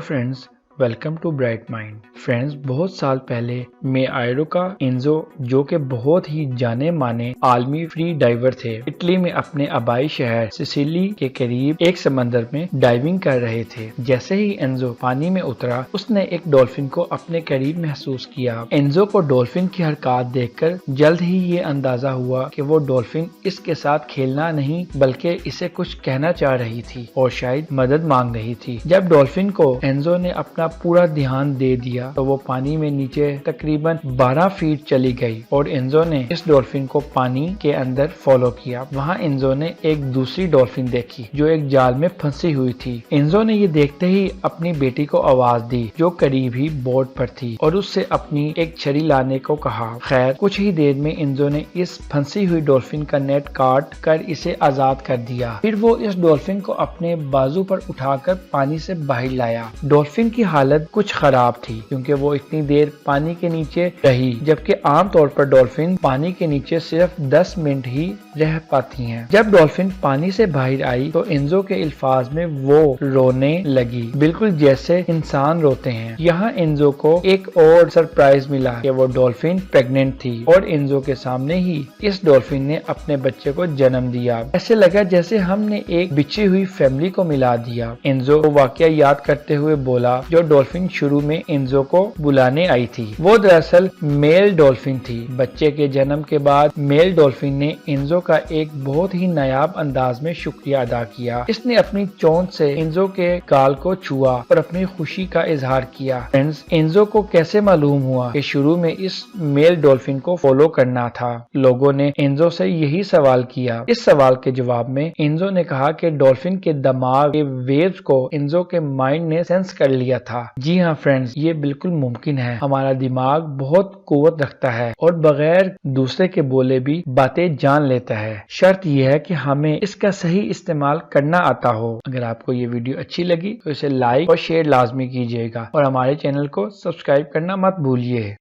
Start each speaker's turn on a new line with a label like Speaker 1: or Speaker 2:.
Speaker 1: Friends, welcome to Bright Mind. Friends, बहुत साल पहले में आयरोका एंजो, जो कि बहुत ही जाने माने आलमी फ्री डाइवर थे, इटली में अपने आबाई शहर सिसिली के करीब एक समंदर में डाइविंग कर रहे थे। जैसे ही एंजो पानी में उतरा, उसने एक डॉल्फिन को अपने करीब महसूस किया। एंजो को डॉल्फिन की हरकत देखकर जल्द ही ये अंदाजा हुआ कि वो डॉल्फिन इसके साथ खेलना नहीं बल्कि इसे कुछ कहना चाह रही थी और शायद मदद मांग रही थी। जब डॉल्फिन को एंजो ने अपना पूरा ध्यान दे दिया तो वो पानी में नीचे तकरीबन 12 फीट चली गई और एंजो ने इस डॉल्फिन को पानी के अंदर फॉलो किया। वहाँ एंजो ने एक दूसरी डॉल्फिन देखी जो एक जाल में फंसी हुई थी। एंजो ने ये देखते ही अपनी बेटी को आवाज दी जो करीब ही बोट पर थी और उससे अपनी एक छड़ी लाने को कहा। खैर, कुछ ही देर में एंजो ने इस फंसी हुई डॉल्फिन का नेट काट कर इसे आजाद कर दिया। फिर वो इस डॉल्फिन को अपने बाजू पर उठाकर पानी से बाहर लाया। डॉल्फिन की हालत कुछ खराब थी क्योंकि वो इतनी देर पानी के नीचे रही, जबकि आमतौर पर डॉल्फिन पानी के नीचे सिर्फ 10 मिनट ही रह पाती हैं। जब डॉल्फिन पानी से बाहर आई तो एंजो के अल्फाज में वो रोने लगी, बिल्कुल जैसे इंसान रोते हैं। यहाँ एंजो को एक और सरप्राइज मिला कि वो डॉल्फिन प्रेग्नेंट थी और एंजो के सामने ही इस डॉल्फिन ने अपने बच्चे को जन्म दिया। ऐसे लगा जैसे हमने एक बिछी हुई फैमिली को मिला दिया। एंजो को वाकया याद करते हुए बोला जो डॉल्फिन शुरू में एंजो को बुलाने आई थी वो दरअसल मेल डॉल्फिन थी। बच्चे के जन्म के बाद मेल डॉल्फिन ने एंजो का एक बहुत ही नायाब अंदाज में शुक्रिया अदा किया। इसने अपनी चोंच से एंजो के गाल को छुआ और अपनी खुशी का इजहार किया। फ्रेंड्स, एंजो को कैसे मालूम हुआ कि शुरू में इस मेल डॉल्फिन को फॉलो करना था? लोगों ने एंजो से यही सवाल किया। इस सवाल के जवाब में एंजो ने कहा कि डॉल्फिन के दिमाग के वेव्स को एंजो के माइंड ने सेंस कर लिया था। जी हाँ फ्रेंड्स, ये बिल्कुल मुमकिन है। हमारा दिमाग बहुत कुव्वत रखता है और बगैर दूसरे के बोले भी बातें जान लेता है। शर्त यह है कि हमें इसका सही इस्तेमाल करना आता हो। अगर आपको ये वीडियो अच्छी लगी तो इसे लाइक और शेयर लाजमी कीजिएगा और हमारे चैनल को सब्सक्राइब करना मत भूलिए।